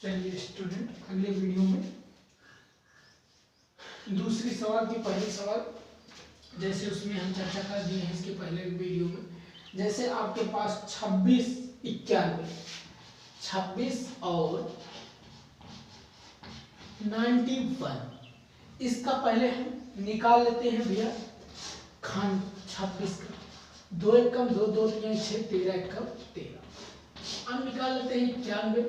चलिए स्टूडेंट, अगले वीडियो में दूसरी सवाल की पहली सवाल जैसे उसमें हम चर्चा कर दिए हैं इसके पहले वीडियो में। जैसे आपके पास 26 91 26 और 91, इसका पहले हम निकाल लेते हैं भैया खंड 26 का। 2 एकम 2 2 3 6 13 एकम 13। अब निकाल लेते हैं 91,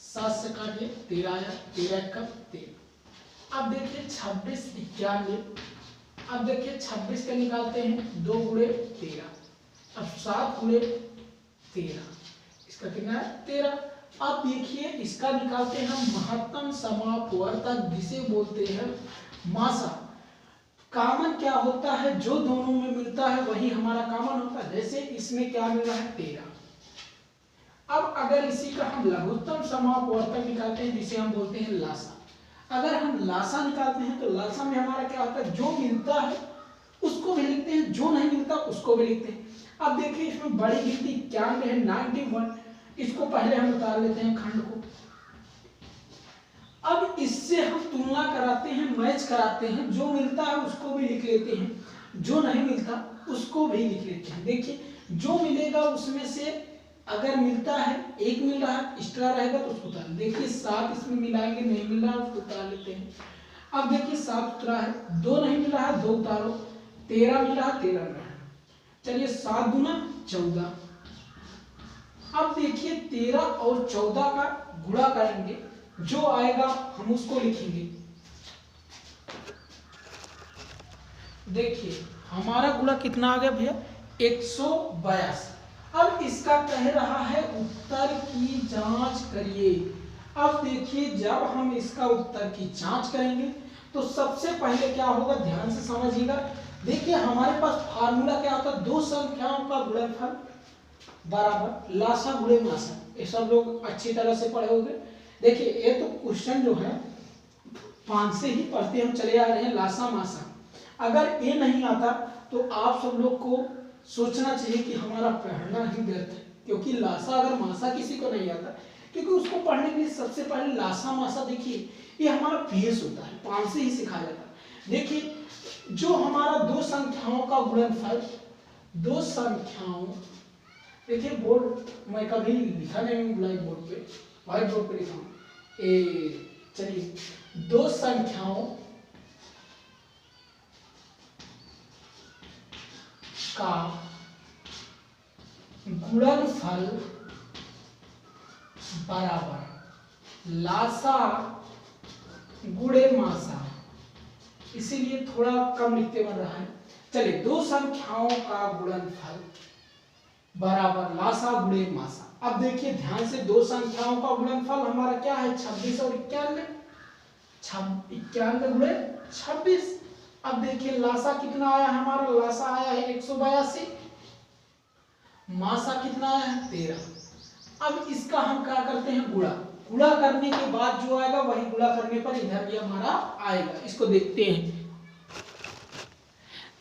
7 से काटिए 13 आया, 13 एकम 13। अब देखिए 26 91, अब देखिए 26 का निकालते हैं 2 गुणे 13, अब 7 गुणे 13, इसका कितना है 13। अब देखिए इसका निकालते हैं हम महत्तम समापवर्तक जिसे बोलते हैं मासा। कॉमन क्या होता है, जो दोनों में मिलता है वही हमारा कॉमन होता है। जैसे इसमें क्या मिल रहा है 13। अब अगर इसी का हम लघुत्तम समापवर्तक निकालते हैं जिसे हम बोलते हैं लासा। अगर हम लासा निकालते हैं तो लासा में हमारा क्या होता है, जो मिलता है उसको भी लिखते हैं, जो नहीं मिलता उसको भी लिखते हैं। अब देखिए इसमें बड़ी गिनती 91 है, 91, इसको पहले हम उतार लेते हैं खंड को। अब इससे हम तुलना कराते हैं, मैच कराते हैं, जो मिलता है उसको भी लिख लेते हैं, जो नहीं मिलता उसको भी लिख लेते हैं। देखिए जो मिलेगा उसमें से अगर मिलता है, एक मिल रहा है एक्स्ट्रा रहेगा तो उसको उतार। देखिए 7 इसमें मिलाएंगे, नहीं मिल रहा है उसको उतार लेते हैं। अब देखिए 7 उतरा है, 2 नहीं मिल रहा है 2 उतारो, 13 मिल रहा है 13 मिल रहा है। चलिए 7 दूना 14। अब देखिए 13 और 14 का गुणा करेंगे, जो आएगा हम उसको लिखेंगे। देखिए हमारा गुणा कितना आ गया भैया 182। अब इसका कह रहा है उत्तर की जांच करिए। अब देखिए जब हम इसका उत्तर की जांच करेंगे तो सबसे पहले क्या होगा, ध्यान से समझिएगा। देखिए हमारे पास फार्मूला क्या होता है, दो संख्याओं का गुणनफल बराबर लासा गुणे मासा। ये सब लोग अच्छी तरह से पढ़े होंगे। देखिए ये तो क्वेश्चन जो है 5 से ही पढ़ते हम चले आ रहे हैं, लासा मासा। अगर ये नहीं आता तो आप सब लोग को सोचना चाहिए कि हमारा पढ़ना ही व्यर्थ है, क्योंकि लासा अगर मासा किसी को नहीं आता, क्योंकि उसको पढ़ने के लिए सबसे पहले लासा मासा देखिए ये हमारा पीएस होता है, 5 से ही सिखाया जाता है। देखिए जो हमारा दो संख्याओं का गुणनफल, दो संख्याओं, देखिए बोर्ड मैं कभी लिखा नहीं ब्लैक बोर्ड पे, व्हाइट बोर्ड पे लिखा हूँ। चलिए दो संख्याओं का गुणनफल बराबर लासा गुणे मासा, इसीलिए थोड़ा कम लिखते बन रहा है। चलिए दो संख्याओं का गुणनफल बराबर लासा गुणे मासा। अब देखिए ध्यान से, दो संख्याओं का गुणनफल हमारा क्या है 26 और 91, 91 गुणे 26। अब देखिए लासा कितना आया हमारा, लासा आया है 182, मासा कितना आया है 13। अब इसका हम क्या करते हैं गुणा, गुणा करने के बाद जो आएगा वही गुणा करने पर इधर भी हमारा आएगा। इसको देखते हैं,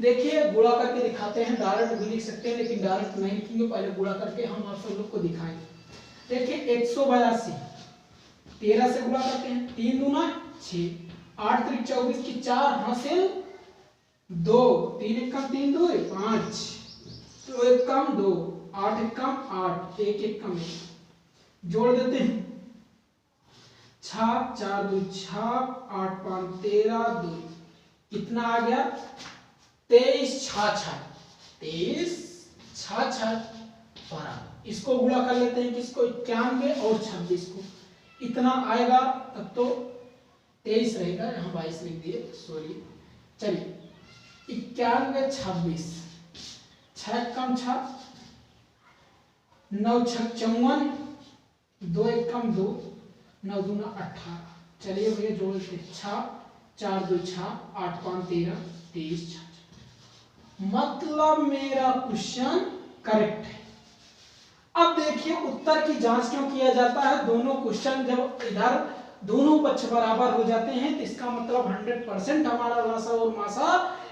देखिए गुणा करके दिखाते हैं, डायरेक्ट भी लिख सकते हैं लेकिन डायरेक्ट नहीं लिखेंगे, पहले गुणा करके हम आप सब लोग को दिखाएंगे। देखिए 182 13 से गुणा करते हैं, 3 दूना 6, 8 त्रिक 24 की 4 हासिल 2, 3 एकम 3 2 5, 2 एकम 2, 8 एकम 8, 1 एकम 1, जोड़ देते हैं 6 4 2 6, 8 5 13 2, कितना आ गया 23 6 23 6 बराबर। इसको गुणा कर लेते हैं किसको, 91 और 26 को, इतना आएगा तब तो 23 रहेगा, यहाँ 22 लिख दिए सॉरी। चलिए 91 26, 6 कम 6, 9 6 54, 2 एकम 2, 9 दूना 18। चलिए भैया जोड़ लेते हैं 6 4 2 6, 8 5 13 23 6। मतलब मेरा क्वेश्चन करेक्ट है। अब देखिए उत्तर की जांच क्यों किया जाता है, दोनों क्वेश्चन जब इधर दोनों पक्ष बराबर हो जाते हैं तो इसका मतलब 100% हमारा लासा और मासा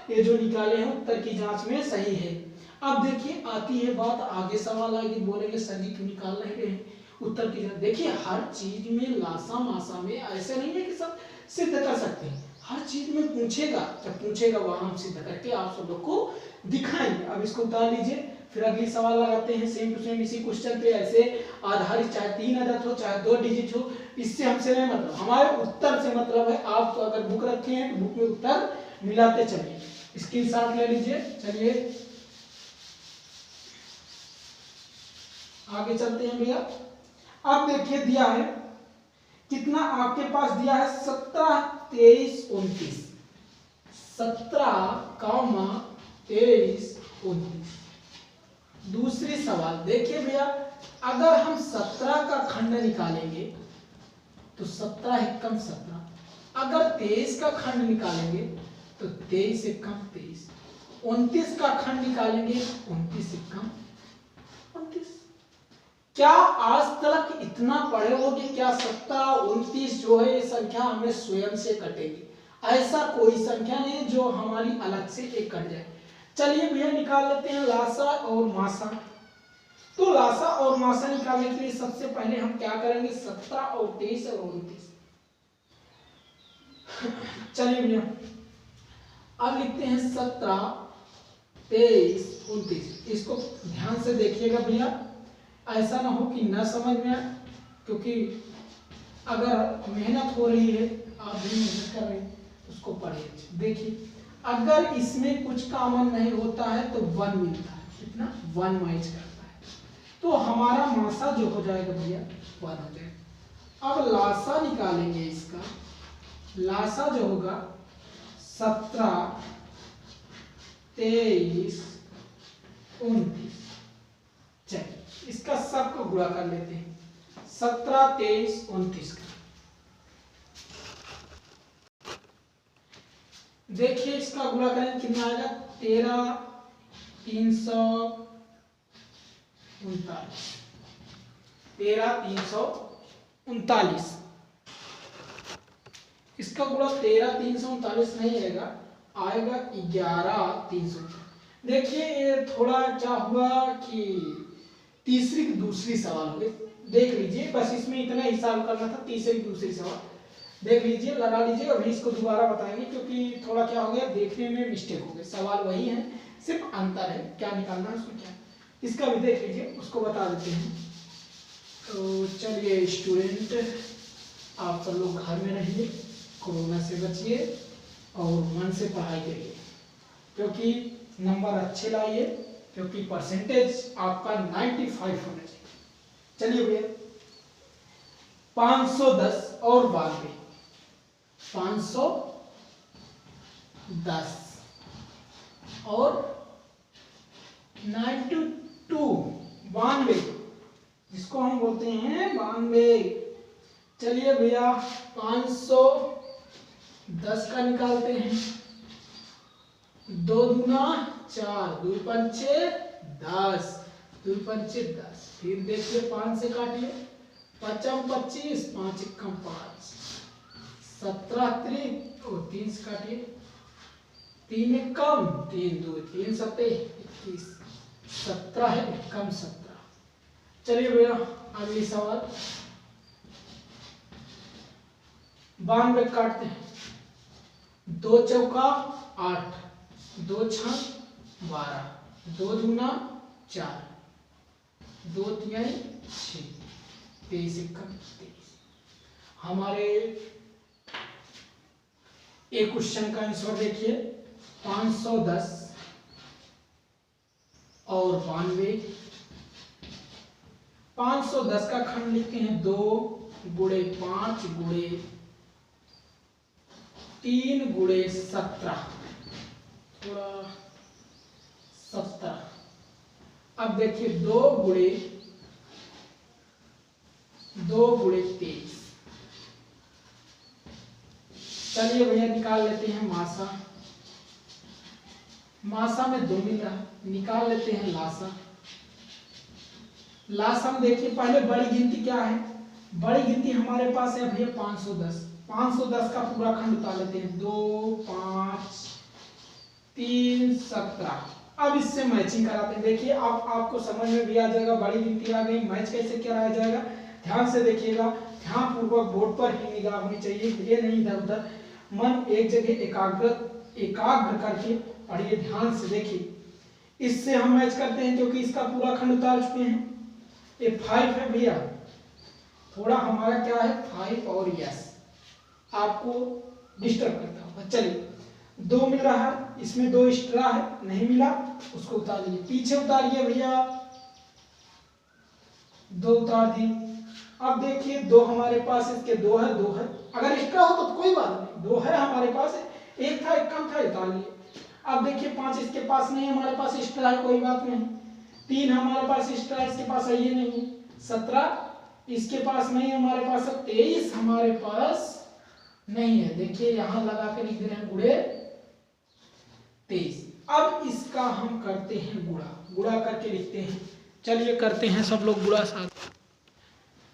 ये जो निकाले हैं उत्तर की जांच में सही है। अब देखिए आती है बात, आगे सवाल आएगी, बोलेंगे सर जी क्यों निकाल नहीं रहे हैं, उत्तर की जाए। देखिए हर चीज में लासा मासा में ऐसे नहीं है कि सब सिद्ध कर सकते हैं, हर चीज में पूछेगा, जब पूछेगा वहां हम सिद्ध करके आप सब लोग को दिखाएंगे। अब इसको उतार लीजिए, फिर अगली सवाल लगाते हैं सेम टू सेम इसी क्वेश्चन पे, ऐसे आधारित, चाहे 3 अदद हो चाहे 2 डिजिट हो, इससे हमसे नहीं मतलब, हमारे उत्तर से मतलब है। आप तो अगर बुक रखे हैं तो बुक में उत्तर मिलाते चलिए, स्क्रीनशॉट ले लीजिए। चलिए आगे चलते हैं भैया। अब देखिए दिया है कितना, आपके पास दिया है 17, 23, 29, 17, 23, 29। दूसरी सवाल देखिए भैया, अगर हम 17 का खंड निकालेंगे तो 17 एकम 17, अगर 23 का खंड निकालेंगे तो 23 एकम 23, 29 का खंड निकालेंगे 29 एकम 29। क्या आज तक इतना पढ़े हो कि क्या 17, 29 जो है ये संख्या हमें स्वयं से कटेगी? ऐसा कोई संख्या नहीं जो हमारी अलग से एक कट जाए। चलिए भैया निकाल लेते हैं लासा और मासा। तो लासा और मासा निकालने के लिए सबसे पहले हम क्या करेंगे, 17 और 23 और 29। चलिए भैया अब लिखते हैं 17, 23, 29। इसको ध्यान से देखिएगा भैया, ऐसा ना हो कि ना समझ में आए, क्योंकि अगर मेहनत हो रही है, आप भी मेहनत कर रहे हैं, उसको पढ़िए। देखिए अगर इसमें कुछ कॉमन नहीं होता है तो 1 मिलता है, कितना 1 मैच करता है, तो हमारा मासा जो हो जाएगा भैया 1 हो जाएगा। अब लासा निकालेंगे, इसका लासा जो होगा 17, 23, 29। चलिए इसका सबको गुणा कर लेते हैं, 17, 23, 29 का। देखिए इसका गुणा करें कितना आएगा, 13, 339, 13, 339। इसका गुणा 13, 339 नहीं आएगा, आएगा 11, 300। देखिए ये थोड़ा क्या हुआ कि तीसरी की दूसरी सवाल हो गई, देख लीजिए, बस इसमें इतना हिसाब करना था, तीसरी दूसरी सवाल देख लीजिए, लगा लीजिए, अभी इसको दोबारा बताएंगे क्योंकि थोड़ा क्या हो गया, देखने में मिस्टेक हो गई। सवाल वही है, सिर्फ अंतर है क्या निकालना है उसमें क्या, इसका भी देख लीजिए, उसको बता देते हैं। तो चलिए स्टूडेंट, आप सब लोग घर में रहिए, कोरोना से बचिए और मन से पढ़ाई करिए, क्योंकि नंबर अच्छे लाइए, क्योंकि परसेंटेज आपका 95 होना चाहिए। चलिए भैया 510 और 92, 510 और 92, 92, जिसको हम बोलते हैं 92। चलिए भैया 510 का निकालते हैं, 2 दूना 4, 2 पंचे 10, 2 पंचे 10। फिर देखिए 5 से काटिए, 5 25, 5 एकम 5, 17 3 और 3 से काटिए, 3 एकम 3 2, 3 7 21, 17 है एकम 17। चलिए भैया अगली सवाल, 92 काटते हैं, 2 चौका 8, 2 छक 12, 2 दूना 4, 2 तिहाई 6, 23 एकम 23। हमारे एक क्वेश्चन का आंसर देखिए, 510 और 92। 510 का खंड लिखते हैं 2 गुणे 5 गुणे 3 गुणे 17, थोड़ा 17। अब देखिए 2 गुणे 23। चलिए भैया निकाल लेते हैं मासा। मासा में 2 मिल रहा है, निकाल लेते हैं लासा। लासा में देखिए पहले बड़ी गिनती क्या है, बड़ी गिनती हमारे पास है भैया 510। 510 का पूरा खंड उतार लेते हैं, 2 5 3 17। अब इससे मैचिंग कराते हैं। देखिए अब आपको समझ में भी आ जाएगा, बड़ी गिनती आ गई, मैच कैसे कराया जाएगा। ध्यान से देखिएगा, ध्यान पूर्वक बोर्ड पर ही निगाह होनी चाहिए, ये नहीं इधर उधर, मन एक जगह एकाग्र करके पढ़िए, ध्यान से देखिए। इससे हम मैच करते हैं क्योंकि इसका पूरा खंड उतार चुके हैं। ये 5 है भैया, थोड़ा हमारा क्या है 5 और यस आपको डिस्टर्ब करता होगा। चलिए 2 मिल रहा है, इसमें 2 एक्स्ट्रा है, नहीं मिला उसको उतार दीजिए, पीछे उतारिए भैया, 2 उतार दिए। अब देखिए 2 हमारे पास, इसके 2 है, 2 है, अगर एक्स्ट्रा हो तो कोई बात नहीं, 2 है हमारे पास, एक था एक कम था, उतार लिए। अब देखिए 5 इसके पास नहीं, हमारे पास एक्स्ट्रा है, कोई बात नहीं। 3 हमारे पास एक्स्ट्रा है, इसके पास है ये नहीं। 17 इसके पास नहीं, हमारे पास 23 हमारे पास नहीं है। देखिए यहां लगा के लिख दे रहे हैं गुणे 23। अब इसका हम करते हैं गुणा, गुणा करके लिखते हैं। चलिए करते हैं सब लोग गुणा साथ।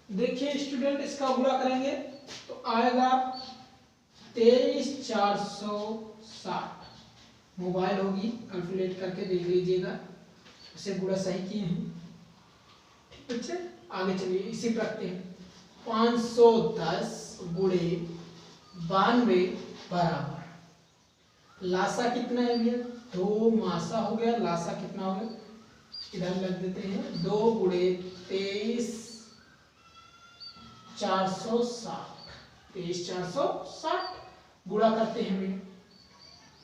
देखिए स्टूडेंट, इसका गुणा करेंगे तो आएगा 23,460। मोबाइल होगी, कैलकुलेट करके देख लीजिएगा, इसे गुणा सही किए हैं। ठीक बच्चे, आगे चलिए इसी पर रखते हैं। 510 गुणे 92 बराबर लासा कितना है भैया, 2 मासा हो गया, लासा कितना हो गया, इधर लग देते हैं 2 गुणे 23,460, 23,460 गुणा करते हैं भैया।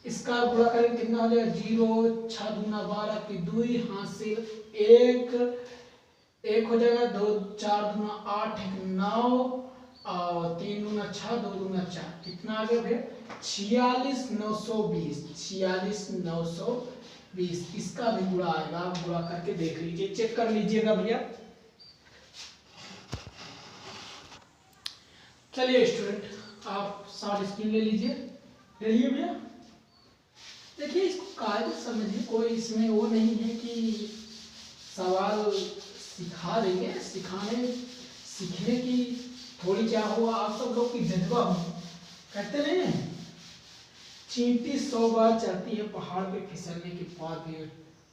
इसका गुणा करें कितना हो जाएगा, 0 6 दूना 12 की 2 हासिल 1 हो जाएगा, 2 4 दूना 8 1 9 और 3 दूना 6 2 दूना 4, कितना आ गया भैया 46,920, 46,920। इसका भी गुणा आएगा, आप गुणा करके देख लीजिए, चेक कर लीजिएगा भैया। चलिए स्टूडेंट, आप शॉर्ट स्क्रीन ले लीजिए, ले लिए भैया। देखिए इसको कायदे समझिए, कोई इसमें वो नहीं है कि सवाल सिखा देंगे, सीखने की थोड़ी क्या हुआ, आप सब लोग की जज्बा हो, कहते नहीं है चींटी 100 बार चढ़ती है पहाड़ पे, फिसलने के बाद भी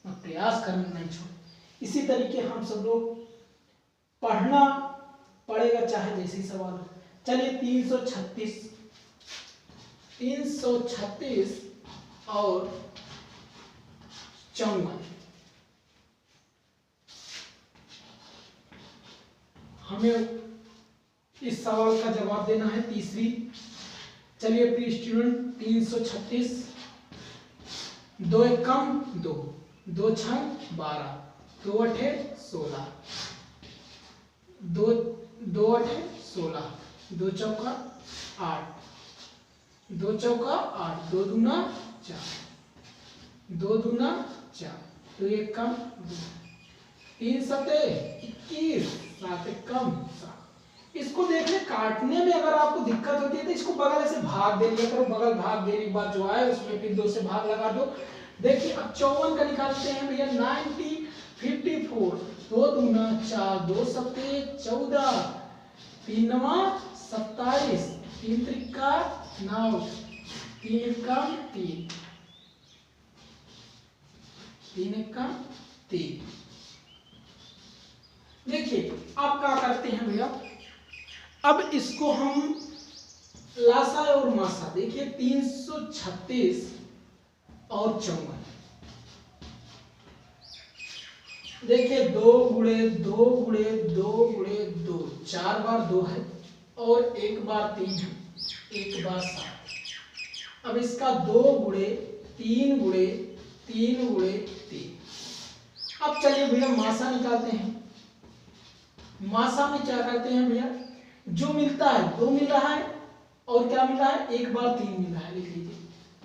प्रयास करना नहीं छोड़। इसी तरीके हम सब लोग पढ़ना पड़ेगा, चाहे जैसी सवाल हो। चलिए 336 और 54, हमें इस सवाल का जवाब देना है तीसरी। चलिए प्रिय स्टूडेंट, 336 2 1 कम 2, 2 6 12, 2 8 16, 2 8 16, 2 चौका 8, 2 चौका 8, 2 दूना 4, 2 दूना 4, 2 1 कम 2, 3 7 21, 7 1 कम 7। इसको देखने काटने में अगर आपको दिक्कत होती है तो इसको बगल से भाग दे लिया करो, बगल भाग देने के बाद जो है उसमें फिर 2 से भाग लगा दो। देखिए अब 54 का निकालते हैं भैया, 90 54, 2 दूना 4, 2 सत्ते 14, 3 नवा 27, 3 त्रिका 9, 3 एकम 3, 3 एकम 3। देखिए अब क्या करते हैं भैया, अब इसको हम लासा और मासा, देखिए 336 और 54, देखिए 2 गुणे 2 गुणे 2 गुणे 2, 4 बार 2 है और 1 बार 3 है, 1 बार 7। अब इसका 2 गुणे 3 गुणे 3 गुणे 3। अब चलिए भैया मासा निकालते हैं। मासा में क्या करते हैं भैया, जो मिलता है 2 मिल रहा है और क्या मिल रहा है 1 बार 3 मिल रहा है, लिख लीजिए,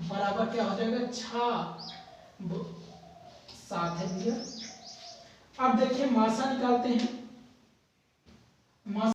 बराबर क्या हो जाएगा 6 7 है भैया। अब देखिए मासा निकालते हैं। मासा